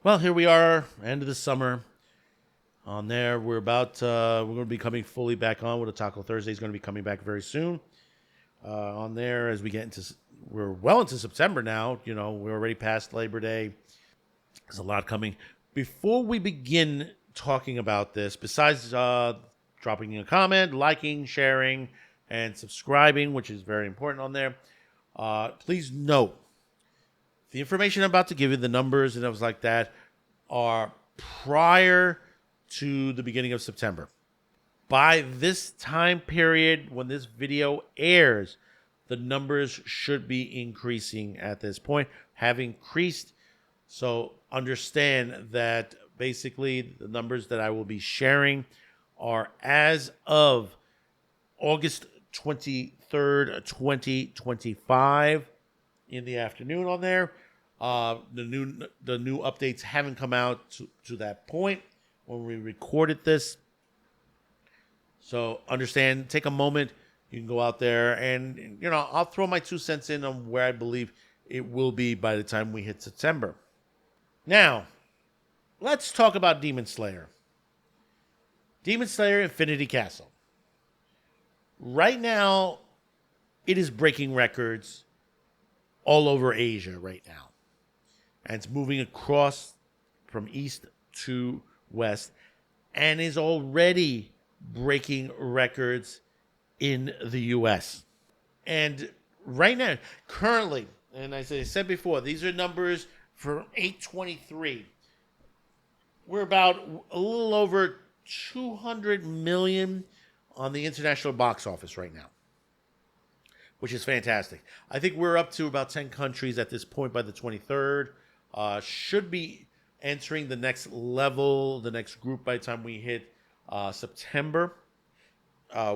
Well, here we are, end of the summer. On there, we're going to be coming fully back on with a Taco Thursday. Is going to be coming back very soon. On there, as we get into, we're well into September now. You know, we're already past Labor Day. There's a lot coming. Before we begin talking about this, besides dropping a comment, liking, sharing, and subscribing, which is very important on there, please note the information I'm about to give you, the numbers and stuff like that, are prior to the beginning of September. By this time period, when this video airs, the numbers should be increasing at this point, have increased. So understand that basically the numbers that I will be sharing are as of August 23rd, 2025 in the afternoon on there. The new updates haven't come out to that point when we recorded this. So understand, take a moment. You can go out there and, I'll throw my 2 cents in on where I believe it will be by the time we hit September. Now, let's talk about Demon Slayer. Demon Slayer Infinity Castle. Right now, it is breaking records all over Asia right now. And it's moving across from east to west and is already breaking records in the U.S. And right now, currently, and as I said before, these are numbers for 8/23. We're about a little over 200 million on the international box office right now, which is fantastic. I think we're up to about 10 countries at this point by the 23rd. Should be entering the next level, the next group by the time we hit September.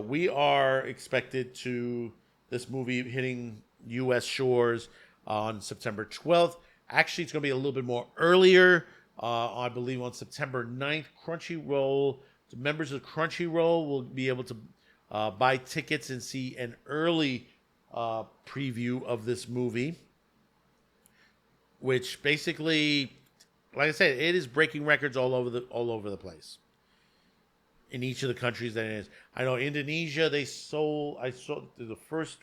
We are expected to this movie hitting U.S. shores on September 12th. Actually, it's going to be a little bit more earlier. I believe on September 9th, Crunchyroll, the members of Crunchyroll will be able to buy tickets and see an early preview of this movie, which basically, like I said, it is breaking records all over the place in each of the countries that it is. I know Indonesia, I saw the first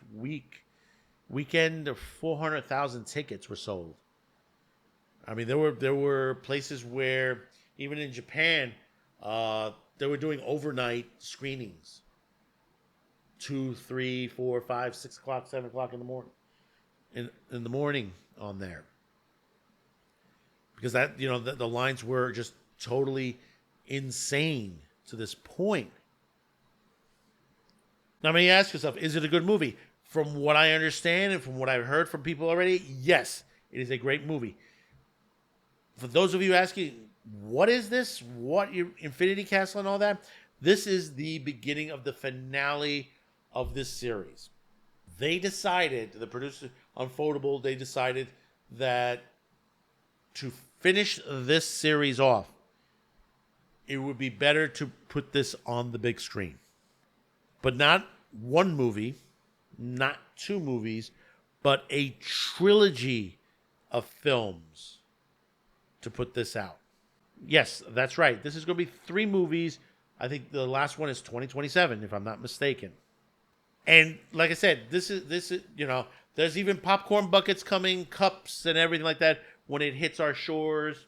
weekend of 400,000 tickets were sold. I mean, there were places where even in Japan, they were doing overnight screenings. 2, 3, 4, 5, 6 o'clock, 7 o'clock in the morning. In the morning on there. Because that, the lines were just totally insane to this point. Now, may you ask yourself, is it a good movie? From what I understand and from what I've heard from people already, yes, it is a great movie. For those of you asking, what is this? What, Infinity Castle and all that? This is the beginning of the finale of this series. They decided, the producer, Unfoldable, they decided that to finish this series off, it would be better to put this on the big screen. But not one movie, not 2 movies, but a trilogy of films to put this out. Yes, that's right. This is going to be 3 movies. I think the last one is 2027, if I'm not mistaken. And like I said, this is there's even popcorn buckets coming, cups and everything like that when it hits our shores.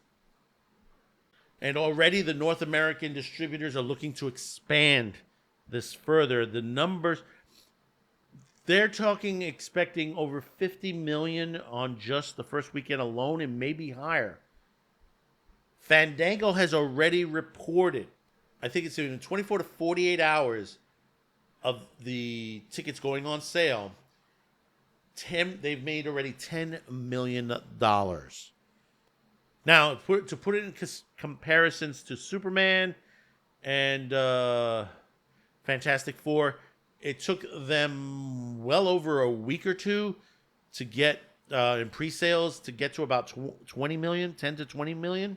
And already the North American distributors are looking to expand this further. The numbers, they're expecting over 50 million on just the first weekend alone, and maybe higher. Fandango has already reported, I think it's in 24 to 48 hours of the tickets going on sale, they've made already $10 million. Now, to put it in comparisons to Superman and Fantastic Four, it took them well over a week or two to get in pre-sales to get to about 20 million, 10 to 20 million.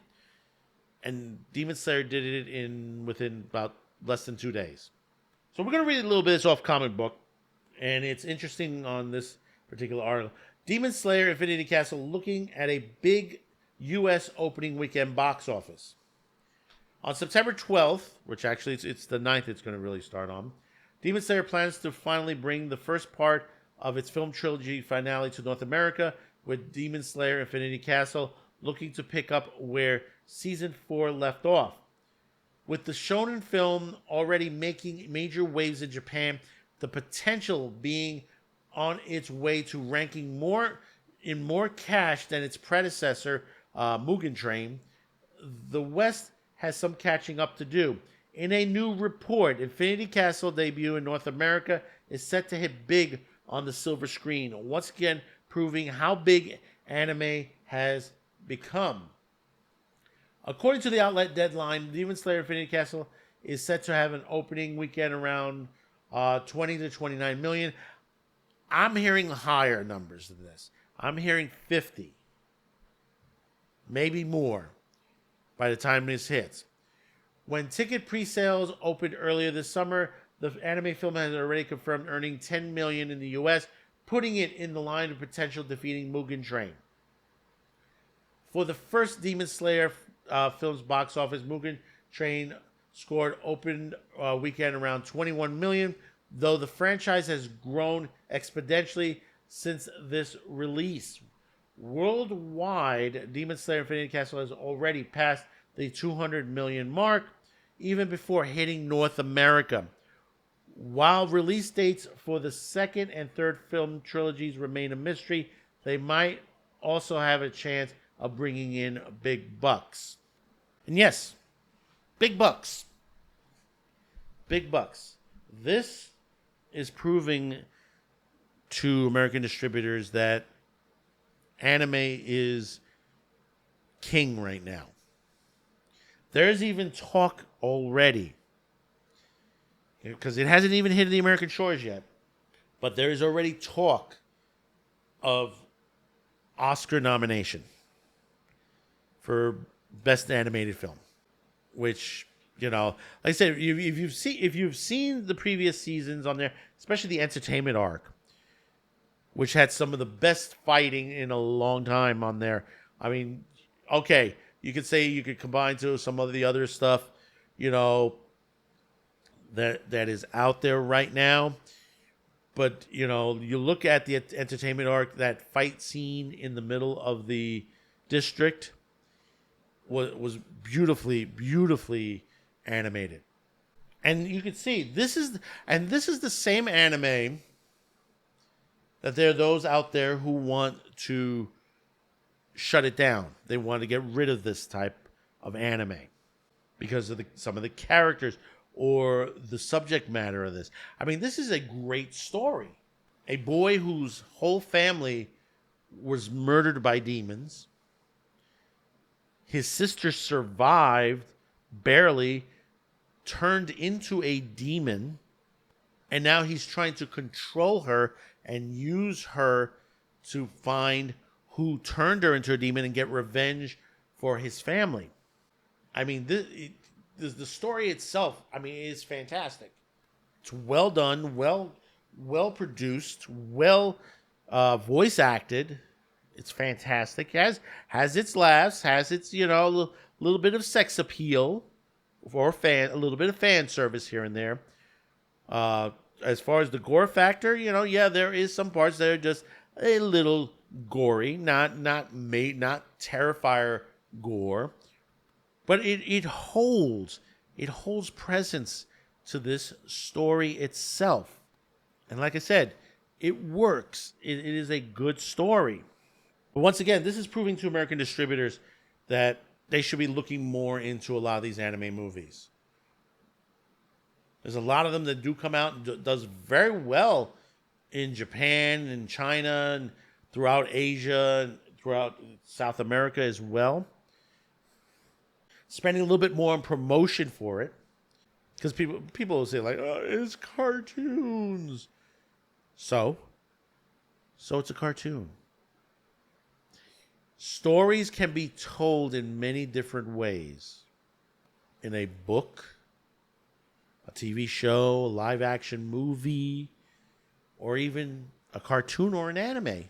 And Demon Slayer did it within about less than 2 days. So we're going to read a little bit of this off comic book. And it's interesting on this particular article. Demon Slayer Infinity Castle looking at a big U.S. opening weekend box office. On September 12th, which actually it's the 9th it's going to really start on, Demon Slayer plans to finally bring the first part of its film trilogy finale to North America, with Demon Slayer Infinity Castle looking to pick up where Season 4 left off. With the shonen film already making major waves in Japan, the potential being on its way to ranking more cash than its predecessor, Mugen Train, the West has some catching up to do. In a new report, Infinity Castle debut in North America is set to hit big on the silver screen, once again proving how big anime has become. According to the outlet Deadline, Demon Slayer Infinity Castle is set to have an opening weekend around 20 to 29 million. I'm hearing higher numbers than this. I'm hearing 50, maybe more, by the time this hits. When ticket pre-sales opened earlier this summer, the anime film has already confirmed earning 10 million in the US, putting it in the line of potential defeating Mugen Train. For the first Demon Slayer film's box office, Mugen Train scored open weekend around 21 million, though the franchise has grown exponentially since this release. Worldwide, Demon Slayer Infinity Castle has already passed the 200 million mark, even before hitting North America. While release dates for the second and third film trilogies remain a mystery, they might also have a chance of bringing in big bucks. And yes, big bucks. Big bucks. This is proving to American distributors that anime is king right now. There's even talk already, because it hasn't even hit the American shores yet, but there is already talk of Oscar nomination for Best Animated Film, which, like I said, if you've seen the previous seasons on there, especially the entertainment arc, which had some of the best fighting in a long time on there. I mean, okay, you could say you could combine to some of the other stuff, that is out there right now. But, you look at the entertainment arc, that fight scene in the middle of the district was beautifully, beautifully animated. And you can see this is the same anime that there are those out there who want to shut it down. They want to get rid of this type of anime because of some of the characters or the subject matter of this. I mean, this is a great story. A boy whose whole family was murdered by demons. His sister survived, barely, turned into a demon, and now he's trying to control her and use her to find who turned her into a demon and get revenge for his family. I mean, the story itself, is fantastic. It's well done, well produced, well voice acted. It's fantastic. Has its laughs, has its little bit of sex appeal for a little bit of fan service here and there. As far as the gore factor, there is some parts that are just a little gory, not Terrifier gore, but it holds presence to this story itself. And like I said, it works. It is a good story. But once again, this is proving to American distributors that they should be looking more into a lot of these anime movies. There's a lot of them that do come out and does very well in Japan and China and throughout Asia and throughout South America as well. Spending a little bit more on promotion for it, because people will say like, "Oh, it's cartoons." So it's a cartoon. Stories can be told in many different ways. In a book, a TV show, a live action movie, or even a cartoon or an anime.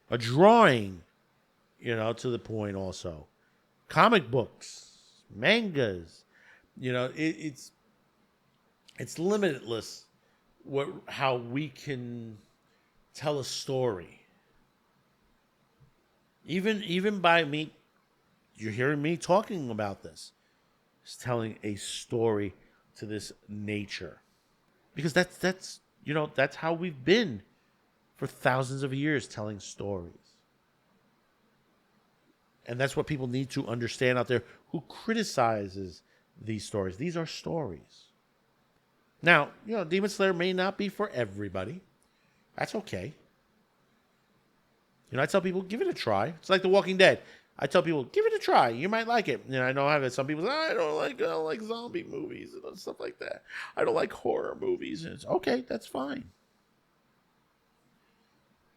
A drawing. to the point also. Comic books, mangas, it's limitless how we can tell a story. Even by me, you're hearing me talking about this. It's telling a story to this nature. Because that's how we've been for thousands of years, telling stories. And that's what people need to understand out there who criticizes these stories. These are stories. Now, Demon Slayer may not be for everybody. That's okay. I tell people, give it a try. It's like The Walking Dead. I tell people, give it a try. You might like it. I know I've had some people say, I don't like zombie movies and stuff like that. I don't like horror movies. And it's okay. That's fine.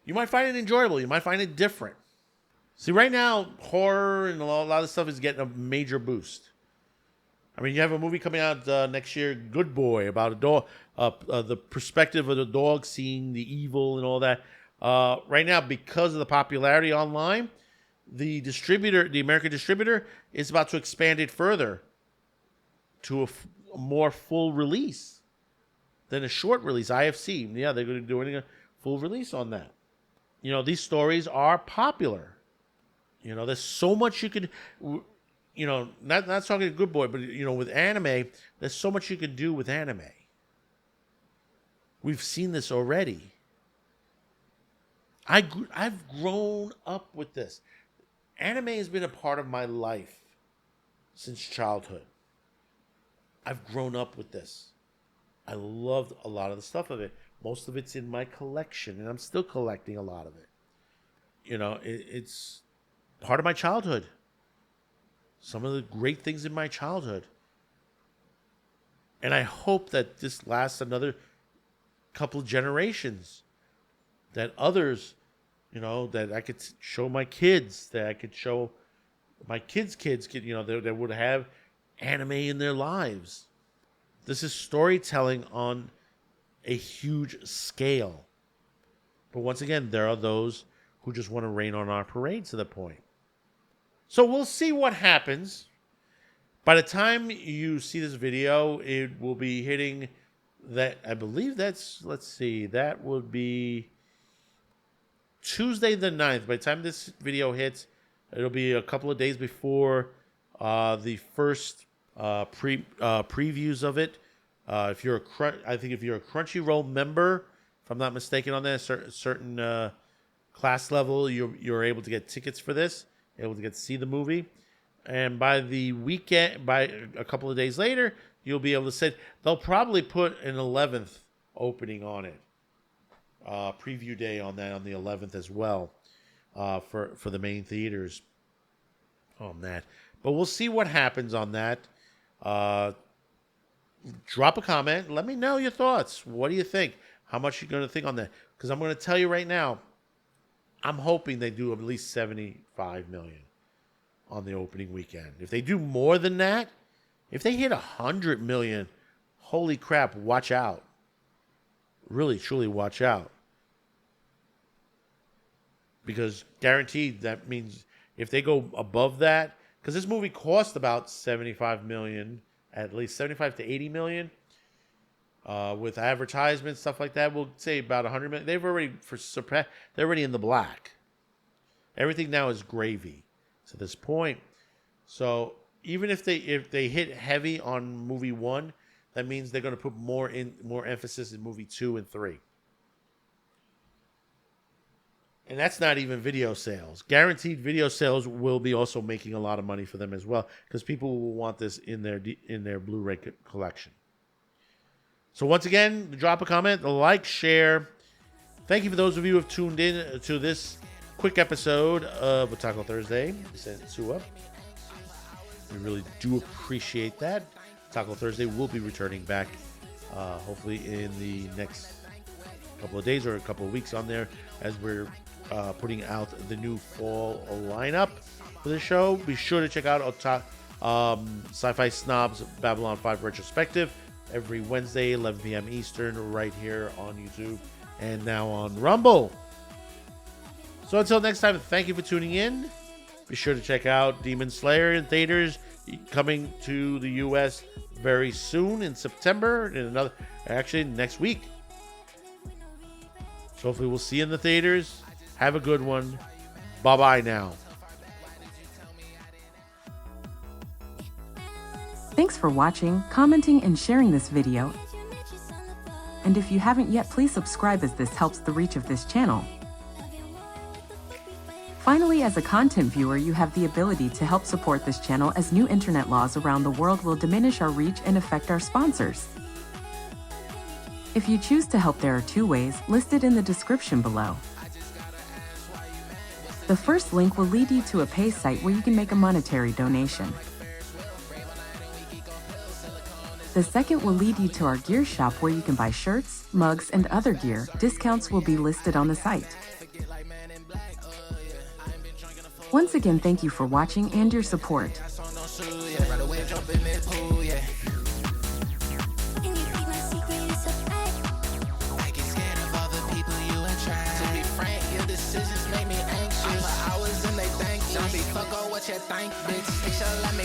You might find it enjoyable. You might find it different. See, right now, horror and a lot of stuff is getting a major boost. I mean, you have a movie coming out next year, Good Boy, about a dog, the perspective of the dog seeing the evil and all that. Right now, because of the popularity online, the American distributor, is about to expand it further to a more full release than a short release. IFC, yeah, they're going to be doing a full release on that. These stories are popular. There's so much you could, not talking to Good Boy, but with anime, there's so much you could do with anime. We've seen this already. I've grown up with this. Anime has been a part of my life since childhood. I've grown up with this. I loved a lot of the stuff of it. Most of it's in my collection, and I'm still collecting a lot of it. It's part of my childhood. Some of the great things in my childhood. And I hope that this lasts another couple of generations. That others, that I could show my kids, that I could show my kids' kids, that would have anime in their lives. This is storytelling on a huge scale. But once again, there are those who just want to rain on our parade to the point. So we'll see what happens. By the time you see this video, it will be hitting that. I believe that would be Tuesday the 9th. By the time this video hits, it'll be a couple of days before the first previews of it. If you're a Crunchyroll member, if I'm not mistaken on that, certain class level, you're able to get tickets for this, able to get to see the movie. And by the weekend, by a couple of days later, you'll be able to say, they'll probably put an 11th opening on it. Preview day on that on the 11th as well, for the main theaters on that. But we'll see what happens on that. Drop a comment. Let me know your thoughts. What do you think? How much you going to think on that? Because I'm going to tell you right now, I'm hoping they do at least 75 million on the opening weekend. If they do more than that, if they hit 100 million, holy crap, watch out. Really, truly watch out. Because guaranteed, that means if they go above that, because this movie cost about 75 million, at least 75 to 80 million, with advertisements, stuff like that, we'll say about 100 million. They've already surpassed. They're already in the black. Everything now is gravy to this point. So even if they hit heavy on movie 1, that means they're going to put more emphasis in movie 2 and 3. And that's not even video sales. Guaranteed video sales will be also making a lot of money for them as well, because people will want this in their Blu-ray collection. So once again, drop a comment, like, share. Thank you for those of you who have tuned in to this quick episode of Otaku Thursday. Sent Sua. We really do appreciate that. Otaku Thursday will be returning back, hopefully in the next couple of days or a couple of weeks on there, as we're putting out the new fall lineup for the show. Be sure to check out Sci-Fi Snobs Babylon 5 Retrospective every Wednesday, 11 p.m. Eastern, right here on YouTube and now on Rumble. So until next time, thank you for tuning in. Be sure to check out Demon Slayer in theaters, coming to the U.S. very soon in September. Actually next week. So hopefully we'll see you in the theaters. Have a good one. Bye-bye now. Thanks for watching, commenting, and sharing this video. And if you haven't yet, please subscribe as this helps the reach of this channel. Finally, as a content viewer, you have the ability to help support this channel, as new internet laws around the world will diminish our reach and affect our sponsors. If you choose to help, there are two ways, listed in the description below. The first link will lead you to a pay site where you can make a monetary donation. The second will lead you to our gear shop where you can buy shirts, mugs, and other gear. Discounts will be listed on the site. Once again, thank you for watching and your support. Fuck what you think, bitch. They should let me